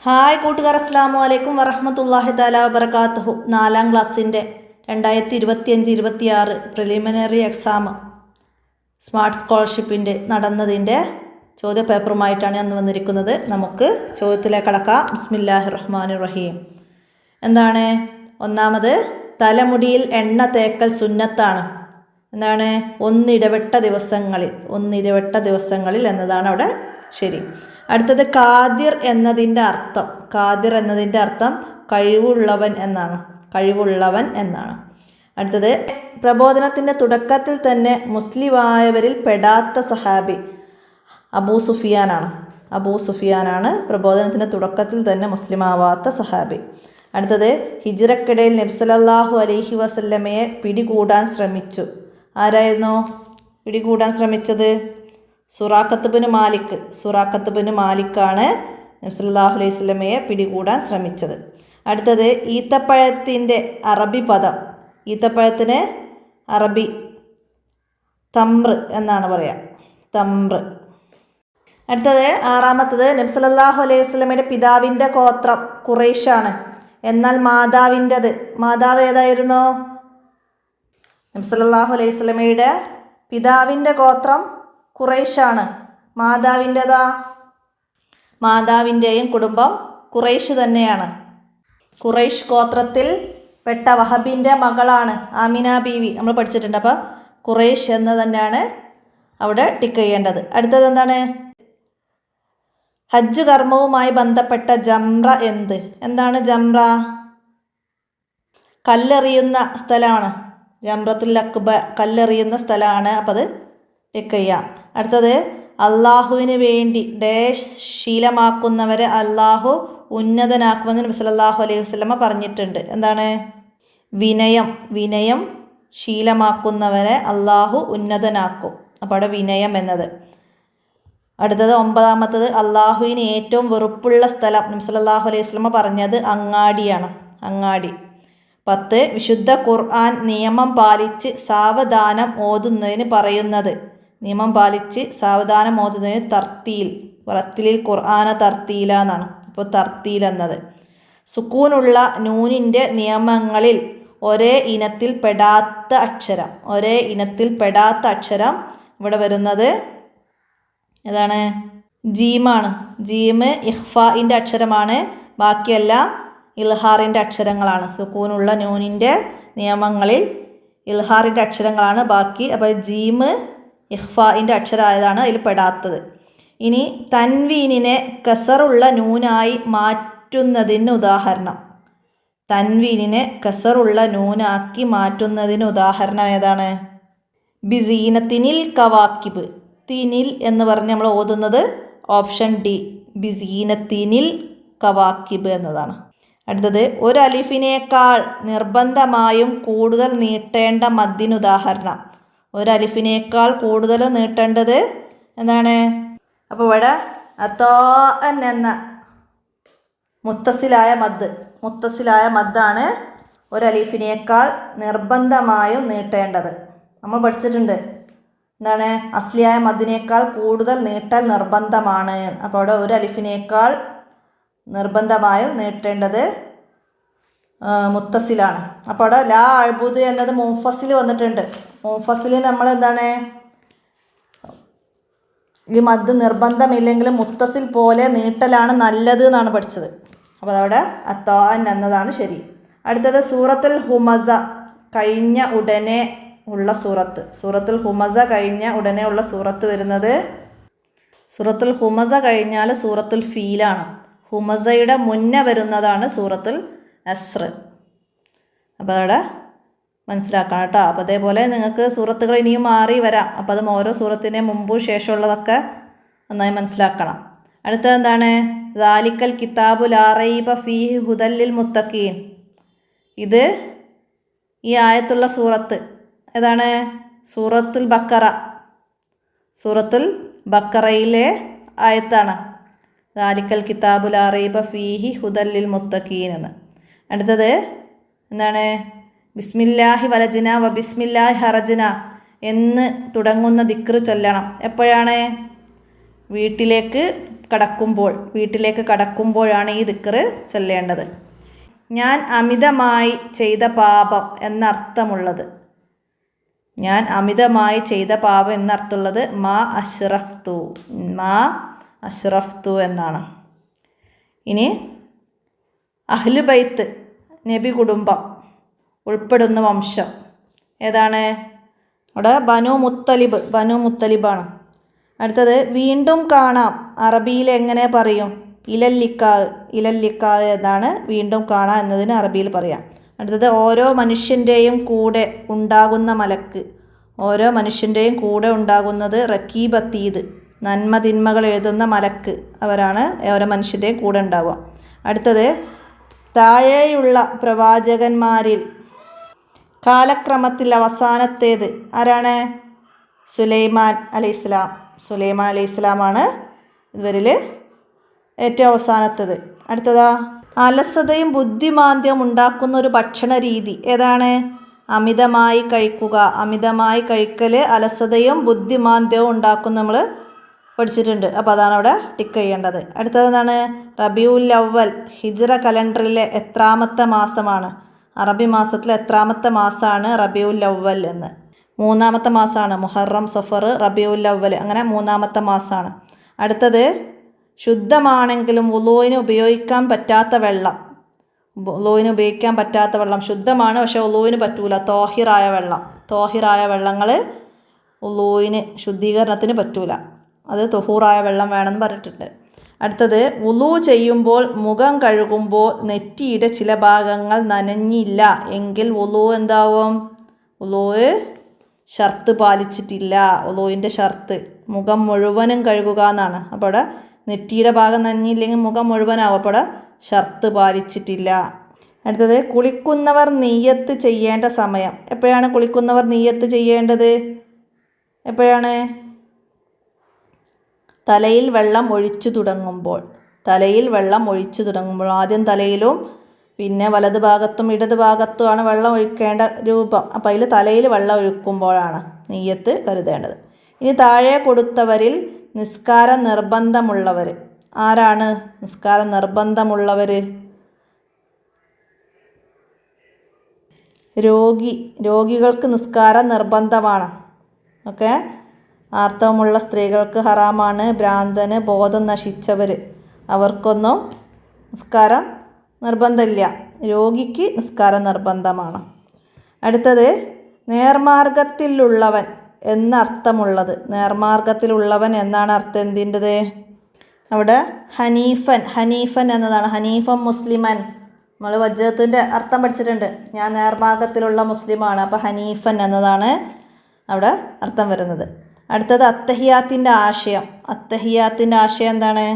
Hi കൂട്ടുകാർ, അസ്സലാമു അലൈക്കും വറഹ്മത്തുള്ളാഹി തആല വബറകാതുഹു. 4ാം ക്ലാസ്സിൻ്റെ 2025-26 പ്രിലിമിനറി എക്സാം സ്മാർട്ട് സ്കോളർഷിപ്പിൻ്റെ നടന്നതിൻ്റെ ചോദ്യപേപ്പറുമായിട്ടാണ് ഞാൻ വന്നിരിക്കുന്നത്. നമുക്ക് ചോദ്യത്തിലേക്ക് കടക്കാം. ബിസ്മില്ലാഹിർ റഹ്മാനിർ റഹീം. എന്താണ്? ഒന്നാമത്, തലമുടിയിൽ എണ്ണ തേക്കൽ സുന്നത്താണ്. എന്താണ്? ഒന്നിടവിട്ട ദിവസങ്ങളിൽ എന്നതാണ് അവിടെ ശരി. അടുത്തത്, ഖാദിർ എന്നതിൻ്റെ അർത്ഥം കഴിവുള്ളവൻ എന്നാണ്. അടുത്തത്, പ്രബോധനത്തിൻ്റെ തുടക്കത്തിൽ തന്നെ മുസ്ലിമായവരിൽ പെടാത്ത സ്വഹാബി അബൂ സുഫിയാനാണ് പ്രബോധനത്തിൻ്റെ തുടക്കത്തിൽ തന്നെ മുസ്ലിമാവാത്ത സ്വഹാബി. അടുത്തത്, ഹിജ്റക്കിടയിൽ നബി സല്ലല്ലാഹു അലൈഹി വസല്ലമയെ പിടികൂടാൻ ശ്രമിച്ചു. ആരായിരുന്നു പിടികൂടാൻ ശ്രമിച്ചത്? സുറാഖത്ത് ബിൻ മാലിക്കാണ് നബി സല്ലല്ലാഹു അലൈഹി വസല്ലമയെ പിടികൂടാൻ ശ്രമിച്ചത്. അടുത്തത്, ഈത്തപ്പഴത്തിൻ്റെ അറബി പദം. ഈത്തപ്പഴത്തിന് അറബി തമ്ര് എന്നാണ് പറയുക, തമ്ര്. അടുത്തത്, ആറാമത്തത്, നബി സല്ലല്ലാഹു അലൈഹി വസല്ലമയുടെ പിതാവിൻ്റെ ഗോത്രം ഖുറൈശാണ്. എന്നാൽ മാതാവ് ഏതായിരുന്നു? നബി സല്ലല്ലാഹു അലൈഹി വസല്ലമയുടെ പിതാവിൻ്റെ ഗോത്രം ഖുറൈശാണ്. മാതാവിൻ്റെയും കുടുംബം ഖുറൈശ് തന്നെയാണ്. ഖുറൈശ് ഗോത്രത്തിൽ പെട്ട വഹബിൻ്റെ മകളാണ് ആമിന ബീവി. നമ്മൾ പഠിച്ചിട്ടുണ്ട്. അപ്പോൾ ഖുറൈശ് എന്ന് തന്നെയാണ് അവിടെ ടിക്ക് ചെയ്യേണ്ടത്. അടുത്തത് എന്താണ്? ഹജ്ജ് കർമ്മവുമായി ബന്ധപ്പെട്ട ജംറ എന്താണ് ജംറ? കല്ലെറിയുന്ന സ്ഥലമാണ്. ജംറത്തുൽ അക്ബ കല്ലെറിയുന്ന സ്ഥലമാണ്. അപ്പോൾ അത് ടിക്ക് ചെയ്യാം. അടുത്തത്, അള്ളാഹുവിന് വേണ്ടി ഡാഷ് ശീലമാക്കുന്നവരെ അള്ളാഹു ഉന്നതനാക്കുമെന്ന് നബി സല്ലല്ലാഹു അലൈഹി വസല്ലമ പറഞ്ഞിട്ടുണ്ട്. എന്താണ്? വിനയം ശീലമാക്കുന്നവരെ അള്ളാഹു ഉന്നതനാക്കും. അപ്പോൾ അവിടെ വിനയം എന്നത്. അടുത്തത്, ഒമ്പതാമത്തത്, അള്ളാഹുവിന് ഏറ്റവും വെറുപ്പുള്ള സ്ഥലം നബി സല്ലല്ലാഹു അലൈഹി വസല്ലമ പറഞ്ഞത് അങ്ങാടി. 10, വിശുദ്ധ ഖുർആൻ നിയമം പാലിച്ച് സാവധാനം ഓതുന്നതിന് പറയുന്നത്. റത്തീൽ ഖുർആന തർത്തീല എന്നാണ്. അപ്പോൾ തർത്തീൽ എന്നത്. സുക്കൂനുള്ള നൂനിൻ്റെ നിയമങ്ങളിൽ ഒരേ ഇനത്തിൽ പെടാത്ത അക്ഷരം ഇവിടെ വരുന്നത് ഏതാണ്? ജീമാണ്. ജീമ് ഇഖ്ഫാഇൻ്റെ അക്ഷരമാണ്. ബാക്കിയെല്ലാം ഇൽഹാറിൻ്റെ അക്ഷരങ്ങളാണ്. സുക്കൂനുള്ള നൂനിൻ്റെ നിയമങ്ങളിൽ ഇൽഹാറിൻ്റെ അക്ഷരങ്ങളാണ് ബാക്കി. അപ്പോൾ ജീമ് ഇഖ്ഫാഇൻ്റെ അക്ഷരമായതാണ് അതിൽ പെടാത്തത്. ഇനി തൻവീനിനെ കസറുള്ള നൂനായി മാറ്റുന്നതിന് ഉദാഹരണം. തൻവീനിനെ കസറുള്ള നൂനാക്കി മാറ്റുന്നതിന് ഉദാഹരണം ഏതാണ്? ബിസീനത്തിനിൽ കവാക്കിബ്. തിനിൽ എന്ന് പറഞ്ഞ് നമ്മൾ ഓതുന്നത് ഓപ്ഷൻ ഡി, ബിസീനത്തിനിൽ കവാക്കിബ് എന്നതാണ്. അടുത്തത്, ഒരു അലിഫിനേക്കാൾ നിർബന്ധമായും കൂടുതൽ നീട്ടേണ്ട മദ്ദിനുദാഹരണം. ഒരു അലിഫിനേക്കാൾ കൂടുതൽ നീട്ടേണ്ടത് എന്താണ്? അപ്പോൾ ഇവിടെ അത്തോഅൻ എന്ന മുത്തസിലായ മദ്ദാണ് ഒരു അലിഫിനേക്കാൾ നിർബന്ധമായും നീട്ടേണ്ടത്. നമ്മൾ പഠിച്ചിട്ടുണ്ട്. എന്താണ്? അസ്ലിയായ മദ്ദിനേക്കാൾ കൂടുതൽ നീട്ടൽ നിർബന്ധമാണ്. അപ്പോൾ അവിടെ ഒരു അലിഫിനേക്കാൾ നിർബന്ധമായും നീട്ടേണ്ടത് മുത്തസിലാണ്. അപ്പോൾ അവിടെ ലാ അഅ്ബുദ് എന്നത് മുൻഫസിൽ വന്നിട്ടുണ്ട്. മുൻഫസിൽ നമ്മൾ എന്താണ്? ഈ മദ് നിർബന്ധമില്ലെങ്കിലും മുത്തസിൽ പോലെ നീട്ടലാണ് നല്ലത് എന്നാണ് പഠിച്ചത്. അപ്പോൾ അതവിടെ അത്താൻ എന്നതാണ് ശരി. അടുത്തത്, സൂറത്തുൽ ഹുമസ കഴിഞ്ഞ ഉടനെ ഉള്ള സൂറത്ത്. സൂറത്തുൽ ഹുമസ കഴിഞ്ഞ ഉടനെ ഉള്ള സൂറത്ത് വരുന്നത്, സൂറത്തുൽ ഹുമസ കഴിഞ്ഞാൽ സൂറത്തുൽ ഫീലാണ്. ഹുമസയുടെ മുന്നേ വരുന്നതാണ് സൂറത്തുൽ അസ്ർ. അപ്പോൾ അവിടെ മനസ്സിലാക്കണം കേട്ടോ. അപ്പോൾ അതേപോലെ നിങ്ങൾക്ക് സൂറത്തുകൾ ഇനിയും മാറി വരാം. അപ്പോൾ അത് ഓരോ സൂറത്തിൻ്റെ മുമ്പും ശേഷമുള്ളതൊക്കെ നന്നായി മനസ്സിലാക്കണം. അടുത്തത് എന്താണ്? ദാലിക്കൽ കിതാബു ലാ റൈബ ഫീഹി ഹുദൽ ലിൽ മുത്തഖീൻ. ഇത് ഈ ആയത്തുള്ള സൂറത്ത് ഏതാണ്? സൂറത്തുൽ ബക്കറയിലെ ആയത്താണ്. ദാലിക്കൽ കിതാബു ലാ റൈബ ഫീഹി ഹുദൽ ലിൽ മുത്തഖീൻ എന്ന്. അടുത്തത് എന്താണ്? ബിസ്മില്ലാഹി വലജ്ന വ ബിസ്മില്ലാഹി ഹറജ്ന എന്ന് തുടങ്ങുന്ന ദിക്ർ ചൊല്ലണം. എപ്പോഴാണ്? വീട്ടിലേക്ക് കടക്കുമ്പോൾ, വീട്ടിലേക്ക് കടക്കുമ്പോഴാണ് ഈ ദിക്റ് ചൊല്ലേണ്ടത്. ഞാൻ അമിതമായി ചെയ്ത പാപം എന്നർത്ഥമുള്ളത്. ഞാൻ അമിതമായി ചെയ്ത പാപം എന്നർത്ഥമുള്ളത് മാ അഷ്റഫ്തു എന്നാണ്. ഇനി അഹ്ലു ബൈത്ത്, നബി കുടുംബം ഉൾപ്പെടുന്ന വംശം ഏതാണ്? അവിടെ ബനു മുത്തലിബാണ്. അടുത്തത് വീണ്ടും കാണാം, അറബിയിൽ എങ്ങനെ പറയും? ഇലല്ലിക്കാ എന്നാണ് വീണ്ടും കാണാം എന്നതിന് അറബിയിൽ പറയാം. അടുത്തത് ഓരോ മനുഷ്യൻ്റെയും കൂടെ ഉണ്ടാകുന്ന മലക്ക്. ഓരോ മനുഷ്യൻ്റെയും കൂടെ ഉണ്ടാകുന്നത് റക്കീബത്തീദ്, നന്മ തിന്മകൾ എഴുതുന്ന മലക്ക്. അവരാണ് ഓരോ മനുഷ്യൻ്റെയും കൂടെ ഉണ്ടാവുക. അടുത്തത് താഴെയുള്ള പ്രവാചകന്മാരിൽ കാലക്രമത്തിൽ അവസാനത്തേത് ആരാണ്? സുലൈമാൻ അലൈഹിസ്സലാമാണ് ഇവരിൽ ഏറ്റവും അവസാനത്തേത്. അടുത്തതാ അലസതയും ബുദ്ധിമാന്ദ്യവും ഉണ്ടാക്കുന്ന ഒരു ഭക്ഷണ രീതി ഏതാണ്? അമിതമായി കഴിക്കുക. അമിതമായി കഴിക്കൽ അലസതയും ബുദ്ധിമാന്ദ്യവും ഉണ്ടാക്കും നമ്മൾ പഠിച്ചിട്ടുണ്ട്. അപ്പോൾ അതാണ് അവിടെ ടിക്ക് ചെയ്യേണ്ടത്. അടുത്തത് എന്താണ്? റബിയുൽ അവ്വൽ ഹിജ്റ കലണ്ടറിലെ എത്രാമത്തെ മാസമാണ്? അറബി മാസത്തിലെ എത്രാമത്തെ മാസമാണ് റബിയുൽ അവ്വൽ എന്ന്? 3-ാമത്തെ മാസമാണ്. മുഹറം, സഫർ, റബിയുൽ അവ്വൽ അങ്ങനെ 3-ാമത്തെ മാസമാണ്. അടുത്തത് ശുദ്ധമാണെങ്കിലും വുളൂഇന് ഉപയോഗിക്കാൻ പറ്റാത്ത വെള്ളം. ശുദ്ധമാണ്, പക്ഷേ വുളൂഇന് പറ്റൂല. തോഹിറായ വെള്ളങ്ങൾ വുളൂഇന് ശുദ്ധീകരണത്തിന് പറ്റൂല. അത് തൊഹൂറായ വെള്ളം വേണമെന്ന് പറഞ്ഞിട്ടുണ്ട്. അടുത്തത് വുളൂ ചെയ്യുമ്പോൾ മുഖം കഴുകുമ്പോൾ നെറ്റിയുടെ ചില ഭാഗങ്ങൾ നനഞ്ഞില്ല എങ്കിൽ വുളൂ എന്താവും? വുളൂ ഷർത്ത് പാലിച്ചിട്ടില്ല. വുളൂവിൻ്റെ ഷർത്ത് മുഖം മുഴുവനും കഴുകുക എന്നാണ്. അപ്പോൾ അവിടെ നെറ്റിയുടെ ഭാഗം നനഞ്ഞില്ലെങ്കിൽ മുഖം മുഴുവനാവും. അപ്പോൾ അവിടെ ഷർത്ത് പാലിച്ചിട്ടില്ല. അടുത്തത് കുളിക്കുന്നവർ നിയ്യത്ത് ചെയ്യേണ്ട സമയം. എപ്പോഴാണ് കുളിക്കുന്നവർ നിയ്യത്ത് ചെയ്യേണ്ടത്? എപ്പോഴാണ്? തലയിൽ വെള്ളം ഒഴിച്ചു തുടങ്ങുമ്പോൾ. ആദ്യം തലയിലും പിന്നെ വലത് ഭാഗത്തും ഇടത് ഭാഗത്തുമാണ് വെള്ളം ഒഴിക്കേണ്ട രൂപം. അപ്പോൾ അതിൽ തലയിൽ വെള്ളം ഒഴിക്കുമ്പോഴാണ് നിയ്യത്ത് കരുതേണ്ടത്. ഇനി താഴെ കൊടുത്തവരിൽ നിസ്കാരം നിർബന്ധമുള്ളവർ ആരാണ്? നിസ്കാരം നിർബന്ധമുള്ളവർ രോഗികൾക്ക് നിസ്കാരം നിർബന്ധമാണ്. ഓക്കെ. ആർത്തവമുള്ള സ്ത്രീകൾക്ക് ഹറാമാണ്. ഭ്രാന്തന്, ബോധം നശിച്ചവർ അവർക്കൊന്നും നിസ്കാരം നിർബന്ധമില്ല. രോഗിക്ക് നിസ്കാരം നിർബന്ധമാണ്. അടുത്തത് നേർമാർഗത്തിലുള്ളവൻ എന്നർത്ഥമുള്ളത്. നേർമാർഗത്തിലുള്ളവൻ എന്നാണ് അർത്ഥം എന്തിൻ്റെത്? അവിടെ ഹനീഫൻ എന്നതാണ്. ഹനീഫൻ മുസ്ലിമൻ. നമ്മൾ വജ്ജത്തിൻ്റെ അർത്ഥം പഠിച്ചിട്ടുണ്ട്. ഞാൻ നേർമാർഗത്തിലുള്ള മുസ്ലിമാണ്. അപ്പോൾ ഹനീഫൻ എന്നതാണ് അവിടെ അർത്ഥം വരുന്നത്. അടുത്തത് അത്തഹിയാത്തിൻ്റെ ആശയം. അത്തഹിയാത്തിൻ്റെ ആശയം എന്താണ്?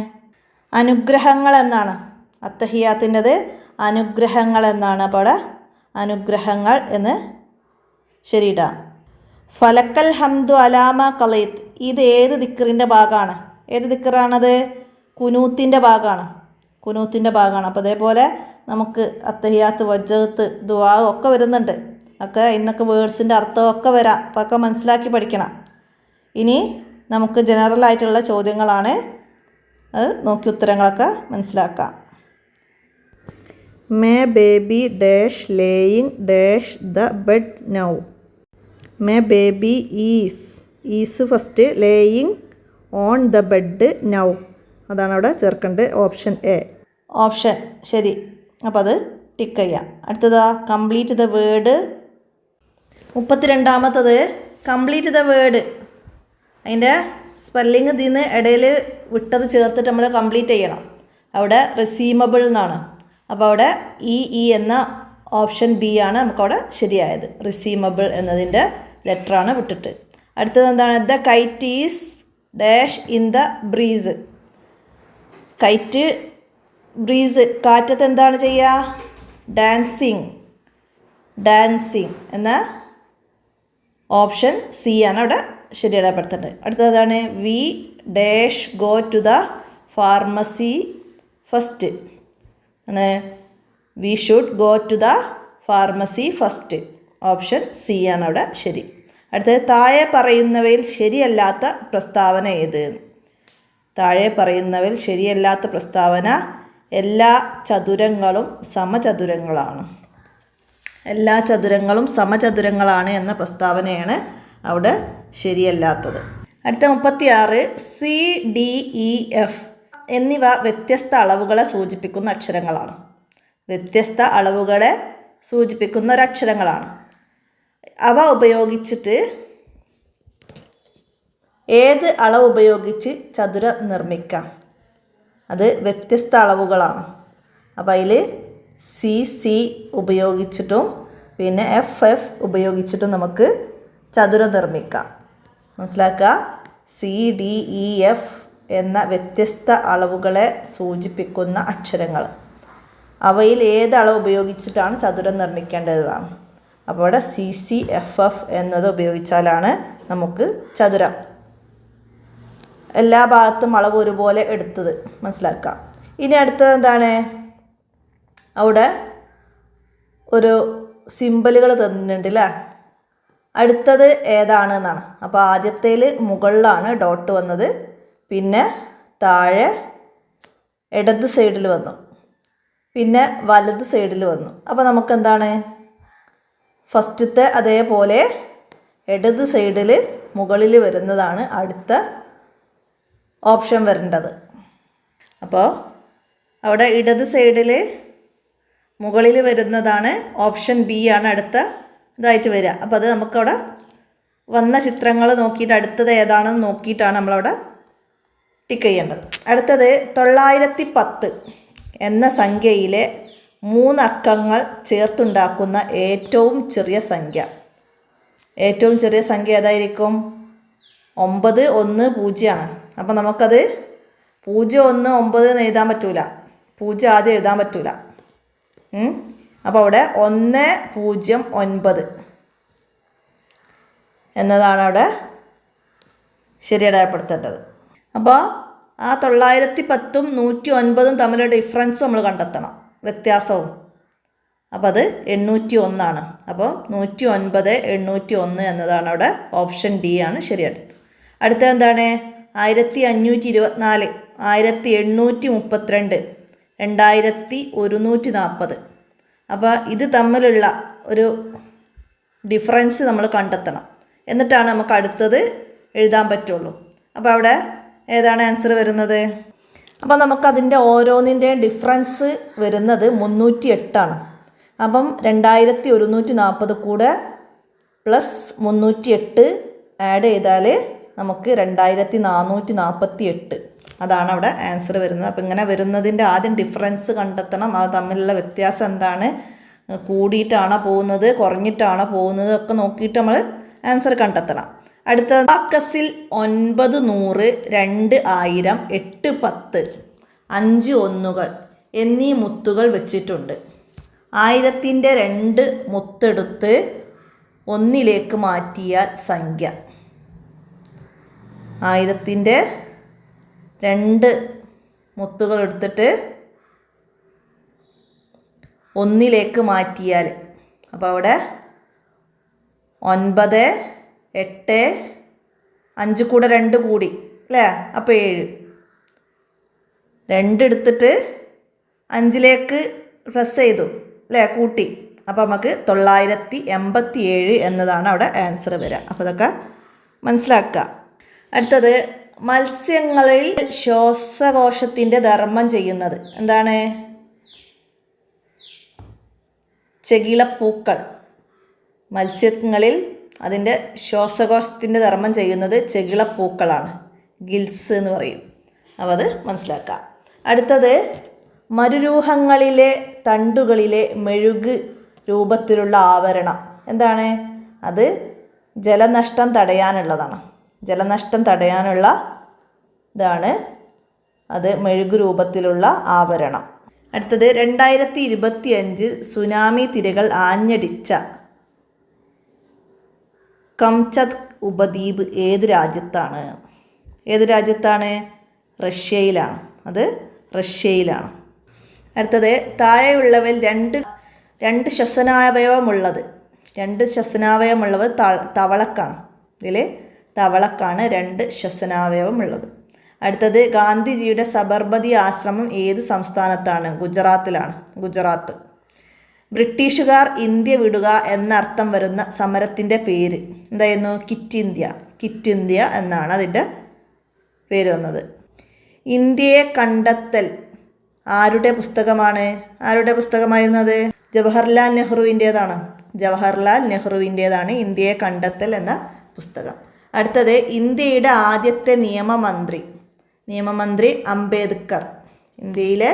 അനുഗ്രഹങ്ങൾ എന്നാണ്. അത്തഹിയാത്തിൻ്റെത് അനുഗ്രഹങ്ങൾ എന്നാണ്. അപ്പോൾ അവിടെ അനുഗ്രഹങ്ങൾ എന്ന് ശരിയിടാം. ഫലക്കൽ ഹംദു അലാമ കളീത്ത്. ഇത് ഏത് ദിക്റിൻ്റെ ഭാഗമാണ്? ഏത് ദിക്റാണത്? കുനൂത്തിൻ്റെ ഭാഗമാണ്. അപ്പോൾ അതേപോലെ നമുക്ക് അത്തഹിയാത്ത്, വജ്ജത്ത്, ദുആ ഒക്കെ വരുന്നുണ്ട്. ഒക്കെ ഇന്നൊക്കെ വേർഡ്സിൻ്റെ അർത്ഥമൊക്കെ വരാം. അപ്പോൾ ഒക്കെ മനസ്സിലാക്കി പഠിക്കണം. ഇനി നമുക്ക് ജനറലായിട്ടുള്ള ചോദ്യങ്ങളാണ്. അത് നോക്കി ഉത്തരങ്ങളൊക്കെ മനസ്സിലാക്കാം. My baby dash laying dash the bed now. My baby is first, laying on the bed now. അതാണ് അവിടെ ചേർക്കേണ്ടത്. Option A. ഓപ്ഷൻ ശരി. അപ്പോൾ അത് ടിക്ക് ചെയ്യാം. അടുത്തതാ കംപ്ലീറ്റ് ദ വേർഡ്. 32ാമത്തത് കംപ്ലീറ്റ് ദ വേർഡ്. അതിൻ്റെ സ്പെല്ലിങ് ഇതിന്ന് ഇടയിൽ വിട്ടത് ചേർത്തിട്ട് നമ്മൾ കംപ്ലീറ്റ് ചെയ്യണം. അവിടെ റിസീമബിൾ എന്നാണ്. അപ്പോൾ അവിടെ ഇ എന്ന ഓപ്ഷൻ ബി ആണ് നമുക്കവിടെ ശരിയായത്. റിസീമബിൾ എന്നതിൻ്റെ ലെറ്ററാണ് വിട്ടിട്ട്. അടുത്തത് എന്താണ്? The kite is dash in the breeze. Kite breeze കാറ്റത്ത് എന്താണ് ചെയ്യുക? ഡാൻസിങ് എന്ന ഓപ്ഷൻ സി ആണ് അവിടെ ശരിയാടപ്പെടുത്തേണ്ടത്. അടുത്തതാണ് we dash go to the pharmacy first. ആണ് we should go to the pharmacy first. Option C ആണ് അവിടെ ശരി. അടുത്തത് താഴെ പറയുന്നവയിൽ ശരിയല്ലാത്ത പ്രസ്താവന ഏത്? താഴെ പറയുന്നവയിൽ ശരിയല്ലാത്ത പ്രസ്താവന എല്ലാ ചതുരങ്ങളും സമചതുരങ്ങളാണ്. എല്ലാ ചതുരങ്ങളും സമചതുരങ്ങളാണ് എന്ന പ്രസ്താവനയാണ് അവിടെ ശരിയല്ലാത്തത്. അടുത്ത 36 CDEF എന്നിവ വ്യത്യസ്ത അളവുകളെ സൂചിപ്പിക്കുന്ന അക്ഷരങ്ങളാണ്. വ്യത്യസ്ത അളവുകളെ സൂചിപ്പിക്കുന്ന ഒരക്ഷരങ്ങളാണ്. അവ ഉപയോഗിച്ചിട്ട് ഏത് അളവ് ഉപയോഗിച്ച് ചതുരം നിർമ്മിക്കാം? അത് വ്യത്യസ്ത അളവുകളാണ്. അപ്പോൾ അതിൽ CC ഉപയോഗിച്ചിട്ടും പിന്നെ FF ഉപയോഗിച്ചിട്ടും നമുക്ക് ചതുരം നിർമ്മിക്കാം. മനസ്സിലാക്കുക. CDEF എന്ന വ്യത്യസ്ത അളവുകളെ സൂചിപ്പിക്കുന്ന അക്ഷരങ്ങൾ. അവയിൽ ഏത് അളവ് ഉപയോഗിച്ചിട്ടാണ് ചതുരം നിർമ്മിക്കേണ്ടതാണ്. അപ്പോൾ ഇവിടെ CCFF എന്നത് ഉപയോഗിച്ചാലാണ് നമുക്ക് ചതുരം എല്ലാ ഭാഗത്തും അളവ് ഒരുപോലെ എടുത്തത് മനസ്സിലാക്കാം. ഇനി അടുത്തത് എന്താണ്? അവിടെ ഒരു സിമ്പലുകൾ തന്നിട്ടുണ്ട് അല്ലേ? അടുത്തത് ഏതാണ് എന്നാണ്. അപ്പോൾ ആദ്യത്തേൽ മുകളിലാണ് ഡോട്ട് വന്നത്, പിന്നെ താഴെ ഇടത് സൈഡിൽ വന്നു, പിന്നെ വലത് സൈഡിൽ വന്നു. അപ്പോൾ നമുക്കെന്താണ് ഫസ്റ്റത്തെ അതേപോലെ ഇടത് സൈഡിൽ മുകളിൽ വരുന്നതാണ് അടുത്ത ഓപ്ഷൻ വരേണ്ടത്. അപ്പോൾ അവിടെ ഇടത് സൈഡിൽ മുകളിൽ വരുന്നതാണ് ഓപ്ഷൻ B ആണ് അടുത്ത ഇതായിട്ട് വരിക. അപ്പോൾ അത് നമുക്കവിടെ വന്ന ചിത്രങ്ങൾ നോക്കിയിട്ട് അടുത്തത് ഏതാണെന്ന് നോക്കിയിട്ടാണ് നമ്മളവിടെ ടിക്ക് ചെയ്യേണ്ടത്. അടുത്തത് 910 എന്ന സംഖ്യയിലെ 3 അക്കങ്ങൾ ചേർത്തുണ്ടാക്കുന്ന ഏറ്റവും ചെറിയ സംഖ്യ. ഏറ്റവും ചെറിയ സംഖ്യ ഏതായിരിക്കും? 910 ആണ്. അപ്പോൾ നമുക്കത് 019 എന്ന് എഴുതാൻ പറ്റൂല, 0 ആദ്യം എഴുതാൻ പറ്റൂല. അപ്പോൾ അവിടെ 109 എന്നതാണ് അവിടെ ശരിയടയാളപ്പെടുത്തേണ്ടത്. അപ്പോൾ ആ 910ഉം 109ഉം തമ്മിലുള്ള ഡിഫറൻസ് നമ്മൾ കണ്ടെത്തണം, വ്യത്യാസവും. അപ്പോൾ അത് 801 ആണ്. അപ്പോൾ 109 801 എന്നതാണ് അവിടെ ഓപ്ഷൻ D ആണ് ശരിയായിട്ട്. അടുത്തത് എന്താണ്? 1524, 1832, 2140. അപ്പോൾ ഇത് തമ്മിലുള്ള ഒരു ഡിഫറൻസ് നമ്മൾ കണ്ടെത്തണം, എന്നിട്ടാണ് നമുക്ക് അടുത്തത് എഴുതാൻ പറ്റുള്ളൂ. അപ്പോൾ അവിടെ ഏതാണ് ആൻസർ വരുന്നത്? അപ്പോൾ നമുക്കതിൻ്റെ ഓരോന്നിൻ്റെയും ഡിഫറൻസ് വരുന്നത് 308 ആണ്. അപ്പം 2140 കൂടെ പ്ലസ് 308 ആഡ് ചെയ്താൽ നമുക്ക് 2448 അതാണ് അവിടെ ആൻസർ വരുന്നത്. അപ്പോൾ ഇങ്ങനെ വരുന്നതിൻ്റെ ആദ്യം ഡിഫറൻസ് കണ്ടെത്തണം, അത് തമ്മിലുള്ള വ്യത്യാസം എന്താണ്, കൂടിയിട്ടാണോ പോകുന്നത് കുറഞ്ഞിട്ടാണോ പോകുന്നത് ഒക്കെ നോക്കിയിട്ട് നമ്മൾ ആൻസർ കണ്ടെത്തണം. അടുത്തത് അക്കസിൽ 9 100 2 1000 8 10 5 ഒന്നുകൾ എന്നീ മുത്തുകൾ വെച്ചിട്ടുണ്ട്. 1000ൻ്റെ 2 മുത്തെടുത്ത് 1ലേക്ക് മാറ്റിയാൽ സംഖ്യ. 1000ൻ്റെ 2 മുത്തുകൾ എടുത്തിട്ട് 1ലേക്ക് മാറ്റിയാൽ, അപ്പോൾ അവിടെ 9 8 5 കൂടെ 2 കൂടി അല്ലേ? അപ്പോൾ 7. 2 എടുത്തിട്ട് 5ലേക്ക് പ്ലസ് ചെയ്തു അല്ലേ, കൂട്ടി. അപ്പോൾ നമുക്ക് 987 എന്നതാണ് അവിടെ ആൻസർ വരിക. അപ്പോൾ ഇതൊക്കെ മനസ്സിലാക്കുക. അടുത്തത് മത്സ്യങ്ങളിൽ ശ്വാസകോശത്തിൻ്റെ ധർമ്മം ചെയ്യുന്നത് എന്താണ്? ചെകിളപ്പൂക്കൾ. മത്സ്യങ്ങളിൽ അതിൻ്റെ ശ്വാസകോശത്തിൻ്റെ ധർമ്മം ചെയ്യുന്നത് ചെകിളപ്പൂക്കളാണ്, ഗിൽസ് എന്ന് പറയും. അപ്പോൾ അത് മനസ്സിലാക്കാം. അടുത്തത് മരുരൂഹങ്ങളിലെ തണ്ടുകളിലെ മെഴുക് രൂപത്തിലുള്ള ആവരണം എന്താണ്? അത് ജലനഷ്ടം തടയാനുള്ളതാണ്. ജലനഷ്ടം തടയാനുള്ള ഇതാണ് അത്, മെഴുക് രൂപത്തിലുള്ള ആവരണം. അടുത്തത് 2025 സുനാമി തിരകൾ ആഞ്ഞടിച്ച കംചത് ഉപദ്വീപ് ഏത് രാജ്യത്താണ്? ഏത് രാജ്യത്താണ്? റഷ്യയിലാണ്. അത് റഷ്യയിലാണ്. അടുത്തത് താഴെയുള്ളവയിൽ രണ്ട് ശ്വസനാവയവമുള്ളത്. 2 ശ്വസനാവയവമുള്ളത് തവളക്കാണ്. ഇതിൽ തവളക്കാണ് 2 ശ്വസനാവയവമുള്ളത്. അടുത്തത് ഗാന്ധിജിയുടെ സബർമതി ആശ്രമം ഏത് സംസ്ഥാനത്താണ്? ഗുജറാത്തിലാണ്. ഗുജറാത്ത്. ബ്രിട്ടീഷുകാർ ഇന്ത്യ വിടുക എന്നർത്ഥം വരുന്ന സമരത്തിൻ്റെ പേര് എന്തായിരുന്നു? Quit India. ക്വിറ്റ് ഇന്ത്യ എന്നാണ് അതിൻ്റെ പേര് വന്നത്. ഇന്ത്യയെ കണ്ടെത്തൽ ആരുടെ പുസ്തകമാണ്? ആരുടെ പുസ്തകമായിരുന്നത്? ജവഹർലാൽ നെഹ്റുവിൻ്റേതാണ്. ജവഹർലാൽ നെഹ്റുവിൻ്റേതാണ് ഇന്ത്യയെ കണ്ടെത്തൽ എന്ന പുസ്തകം. അടുത്തത് ഇന്ത്യയുടെ ആദ്യത്തെ നിയമമന്ത്രി. നിയമമന്ത്രി അംബേദ്കർ. ഇന്ത്യയിലെ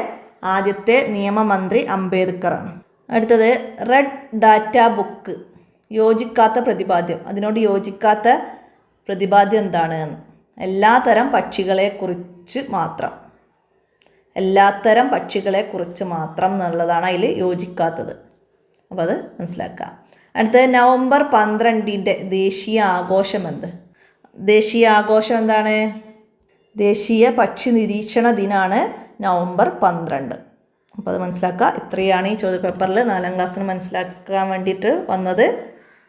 ആദ്യത്തെ നിയമമന്ത്രി അംബേദ്കറാണ്. അടുത്തത് റെഡ് ഡാറ്റ ബുക്ക് യോജിക്കാത്ത പ്രതിപാദ്യം. അതിനോട് യോജിക്കാത്ത പ്രതിപാദ്യം എന്താണ് എന്ന്? എല്ലാത്തരം പക്ഷികളെക്കുറിച്ച് മാത്രം. എല്ലാത്തരം പക്ഷികളെക്കുറിച്ച് മാത്രം എന്നുള്ളതാണ് അതിൽ യോജിക്കാത്തത്. അപ്പോൾ അത് മനസ്സിലാക്കുക. അടുത്തത് നവംബർ 12 ദേശീയ ആഘോഷം എന്ത്? ദേശീയ ആഘോഷം എന്താണ്? ദേശീയ പക്ഷി നിരീക്ഷണ ദിനമാണ് നവംബർ 12. അപ്പോൾ അത് മനസ്സിലാക്കുക. ഇത്രയാണ് ഈ ചോദ്യപേപ്പറിൽ 4ാം ക്ലാസ്സിന് മനസ്സിലാക്കാൻ വേണ്ടിയിട്ട് വന്നത്.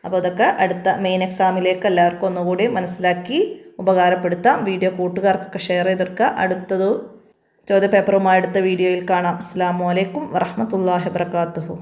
അപ്പോൾ അതൊക്കെ അടുത്ത മെയിൻ എക്സാമിലേക്ക് എല്ലാവർക്കും ഒന്നുകൂടി മനസ്സിലാക്കി ഉപകാരപ്പെടുത്താം. വീഡിയോ കൂട്ടുകാർക്കൊക്കെ ഷെയർ ചെയ്തെടുക്കുക. അടുത്തത് ചോദ്യപേപ്പറുമായി അടുത്ത വീഡിയോയിൽ കാണാം. അസ്സലാമു അലൈക്കും വറഹ്മത്തുള്ളാഹി വബറകാതുഹു.